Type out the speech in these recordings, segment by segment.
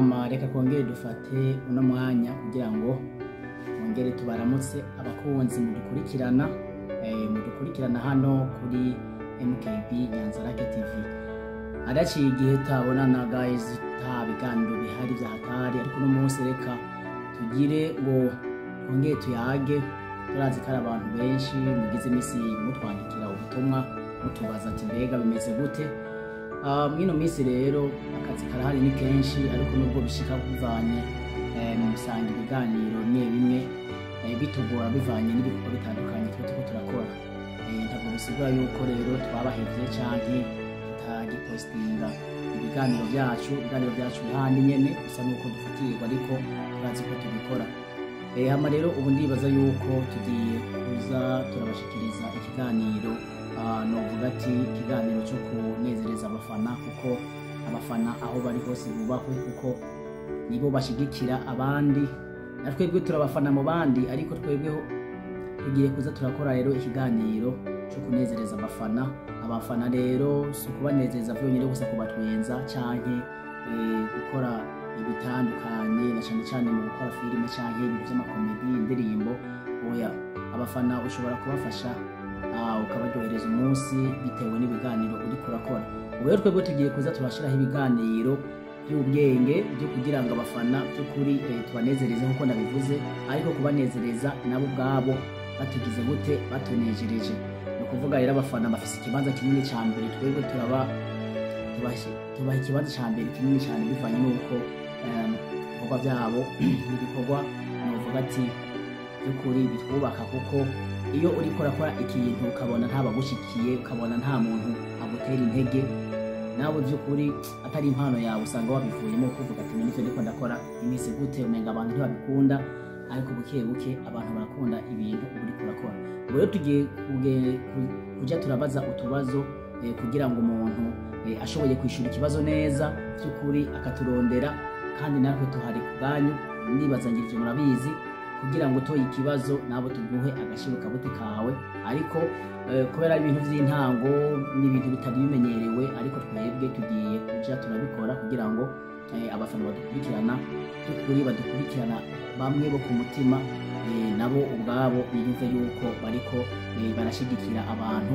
reka kongere dufate uno mwanya kugira ngo kongere tubaramutse abakunzi mudukurikirana hano kuri MKB Nyanzarake TV. Adaciye igihe tabonana guys, ta biganiro bihari vya hatari, ariko no munsi reka tugire ngo kongere tuyage. Turazi kari abantu benshi mugize imisi mutwandikira ubutumwa mutubaza ati mbega bimeze gute. Mwino misi rero akazi karahari ni kenshi, ariko nubwo bishika bivanye musanga ibiganiro bimwe bitugora bivanye n'ibikorwa bitandukanye turiko turakora. Ntabwo bisigura yuko rero twabahevye canke tutagipostinga ibiganiro byacu handi nyene, gusa nuko dufatirwa, ariko turazi ko tubikora. Hama rero ubu ndibaza yuko tugiye kuza turabashikiriza ikiganiro novuga ati ikiganiro cyo kunezereza abafana, kuko abafana aho bari hose bubahwe, kuko nibo bashigikira abandi, natwebwe turabafana mu bandi, ariko twebweho tugiye kuza turakora rero ikiganiro cyo kunezereza abafana rero si kubanezeza vyonyine gusa kubatwenza canke gukora ibitandukanye, na cyane mu gukora filime canke ibintu vy'amakomedi, indirimbo. Oya, abafana ushobora kubafasha ukabaryohereza umunsi bitewe n'ibiganiro uri kurakora. Ubu rero twebwe tugiye kuza turashiraho ibiganiro by'ubwenge byo kugira ngo abafana by'ukuri tubanezereze nk'uko ndabivuze, ariko kubanezereza nabo ubwabo batugize gute, batunejereje. Ni ukuvuga rero abafana bafise ikibanza kinini ca mbere, twebwe tubaha ikibanza ca mbere kinini cyane bivanye n'uko ibikorwa byabo n'ibikorwa novuga ati by'ukuri bitwubaka, kuko iyo uri kurakora ikintu ukabona ntabagushikiye, ukabona nta muntu agutera intege, nawe by'ukuri atari impano yawe usanga wabivuyemo kuvuga ati nivyo ndiko ndakora imisi gute, umenga abantu ntibabikunda, ariko buke abantu barakunda ibintu uri kurakora. Ubu rero tugiye kuja turabaza utubazo kugira ngo umuntu ashoboye kwishura ikibazo neza by'ukuri akaturondera, kandi natwe tuhari kubwanyu. Ndibaza ngira ivyo murabizi, kugira ngo toye ikibazo nabo tuguhe agashiro kabute kawe, ariko kubera ibintu vy'intango n'ibintu bitari bimenyerewe, ariko twebwe tugiye kuja turabikora kugira ngo abafana badukurikirana bamwe bo ku mutima, nabo ubwabo biyumve yuko bariko barashigikira abantu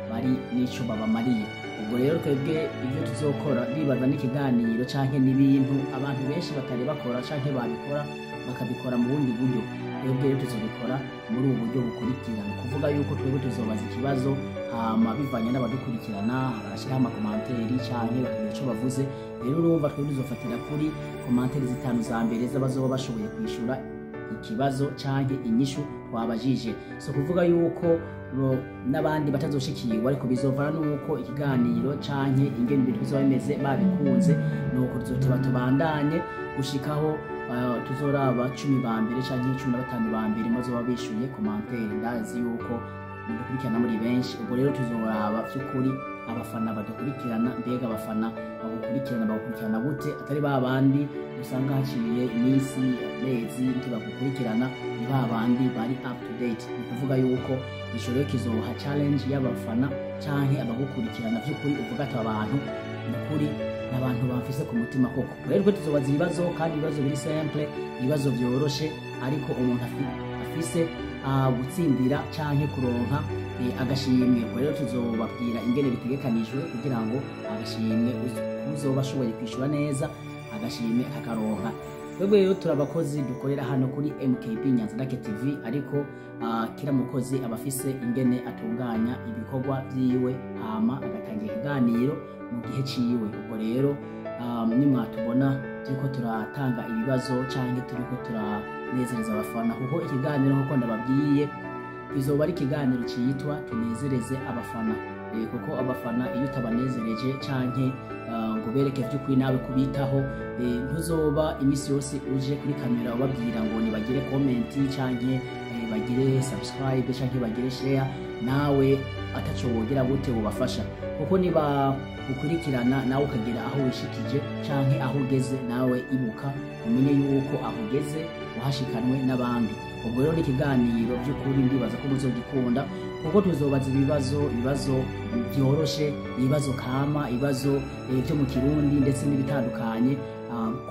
bari n'ico babamariye. Ubwo rero twebwe ivyo tuzokora ndibaza n'ikiganiro canke n'ibintu abantu benshi batari bakora canke babikora bakabikora mu bundi buryo, twebwe rero tuzobikora muri ubu buryo bukurikirana. Kuvuga yuko twebwe tuzobaza ikibazo, hama bivanye n'abadukurikirana barashiraho amakomanteri canke bakagira ico bavuze. Rero urumva twebwe tuzofatira kuri komanteri 5 za mbere z'abazoba bashoboye kwishura ikibazo canke inyishu twabajije. So kuvuga yuko n'abandi batazoshikirwa, ariko bizovana nuko ikiganiro canke ingene ibintu bizoba bimeze babikunze, nuko tuzotiba tubandanye gushikaho tuzoraba 10 ba mbere canke 15 ba mbere mazoba bishuye komanteri. Ndazi yuko mudukurikirana muri benshi, ubwo rero tuzoraba vy'ukuri abafana badukurikirana, mbega abafana bagukurikirana gute, atari babandi usanga haciye imisi amezi ntibagukurikirana, ni babandi bari up to date. Ni kuvuga yuko ishoro kizoha challenge y'abafana canke abagukurikirana vy'ukuri, uvuga ati abantu n'ukuri n'abantu bafise ku mutima koko. Rero tuzobaza ibibazo, kandi ibibazo biri simple, ibibazo vyoroshe, ariko umuntu afise gutsindira canke kuronka agashimwe. Rero tuzobabwira ingene bitegekanijwe kugira ngo agashimwe uzoba ashoboye kwishura neza agashimwe akaronka. Twebwe rero turabakozi dukorera hano kuri MKB Nyanzarake TV, ariko kila mukozi abafise ingene atunganya ibikorwa vyiwe, hama agatangira ikiganiro mu gihe ciwe. Ubwo rero nimwatubona turiko turatanga ibibazo canke turiko turanezereza abafana, kuko ikiganiro nk'uko ndababwiye bizoba ari ikiganiro citwa tunezereze abafana, kuko abafana iyo utabanezereje canke ngo bereke vy'ukuri nawe kubitaho, ntuzoba imisi yose uje kuri kamera ubabwira ngo nibagire comment canke bagire subscribe canke bagire share, nawe ataco wogira gute wobafasha. Kuko niba ukurikirana nawe ukagera aho wishikije canke aho ugeze, nawe ibuka umenye yuko aho ugeze uhashikanwe n'abandi. Ubwo rero n'ikiganiro by'ukuri ndibaza ko muzogikunda, kuko tuzobaza ibibazo byoroshe, ibibazo kama, ibibazo byo mu Kirundi ndetse n'ibitandukanye,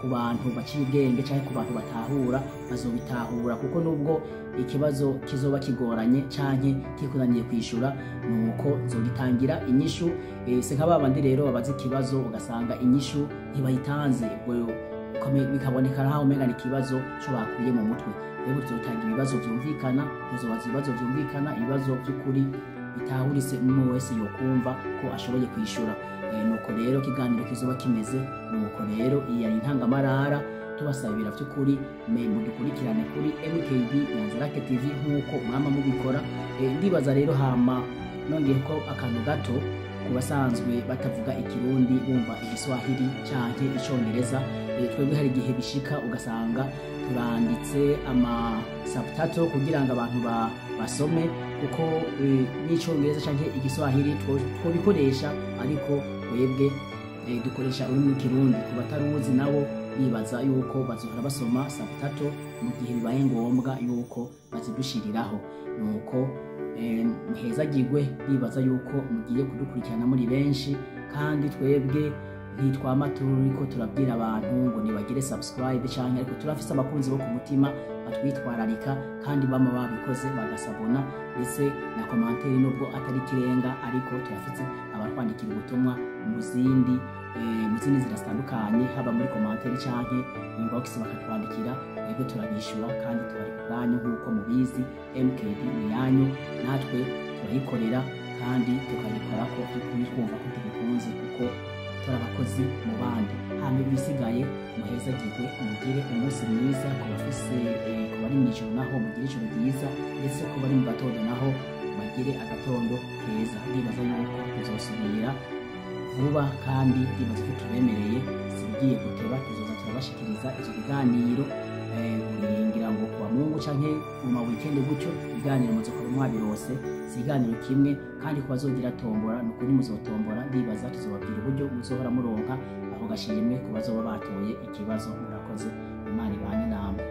ku bantu baciye ubwenge cyangwa ku bantu batahura bazobitahura, kuko nubwo ikibazo kizoba kigoranye canke kikunaniye kwishura nuko zogitangira inyishu. Se nk'ababandi rero babaza ikibazo ugasanga inyishu ntibayitanze, bikaboneka naho umenga ikibazo cyo bakuye mu mutwe. Rero tuzotanga ibibazo byumvikana, tuzobaza ibibazo byumvikana, ibibazo by'ukuri bitahuritse umuntu wese yokumva ko ashoboye kwishura. Nuko rero kiganiro kizoba kimeze nuko rero iyi ari intangamarara, tubasabira by'ukuri mudukurikirane kuri MKB Nyanzarake TV nk'uko mwama mubikora. Ndibaza rero hama nongeye ko akantu gato ku basanzwe batavuga ikirundi bumva igiswahili canke icongereza, twebwe hari igihe bishika ugasanga turanditse ama subtitle kugira ngo abantu basome, kuko n'icongereza canke igiswahili twobikoresha, ariko twebwe dukoresha ururimi rw'ikirundi. Ku bataruzi nabo bibaza yuko bazohora basoma subtitle mu gihe bibaye ngombwa yuko bazidushiriraho. Nuko muhezagirwe, bibaza yuko mugiye kudukurikirana muri benshi, kandi twebwe ntitwama turiko turabwira abantu ngo nibagire subscribe canke, ariko turafise abakunzi bo ku mutima batwitwararika kandi bama babikoze bagasabona, ndetse na commentaire nubwo atari kirenga, ariko turafise abatwandikira ubutumwa mu zindi nzira zitandukanye, haba muri commentaire canke inbox bakatwandikira. Rero turabishura kandi tubari ku bwanyu nk'uko mubizi. MKB ni yanyu, natwe turayikorera kandi tukayikora ko twumva ko tubikunze, kuko turabakozi mu bandi. Hama ibisigaye muhezagirwe, mugire umunsi mwiza. Ku bafise ku bari mu ijoro naho mugire ijoro ryiza, ndetse ku bari mu gatondo naho bagire agatondo keza. Ndibaza yuko tuzosubira vuba, kandi ndibaza ko tubemereye sibigiye guteba, tuzoza turabashikiriza ivyo biganiro ngira ngo kuwa Mungu canke mu weekend gutyo. Ibiganiro muzokora mwabirose, si ikiganiro kimwe, kandi ku bazogira tombora nukuri muzotombora. Ndibaza tuzobabwira uburyo muzohora muronka aho gashimwe ku bazoba batoye ikibazo. Murakoze, Imana ibane namwe.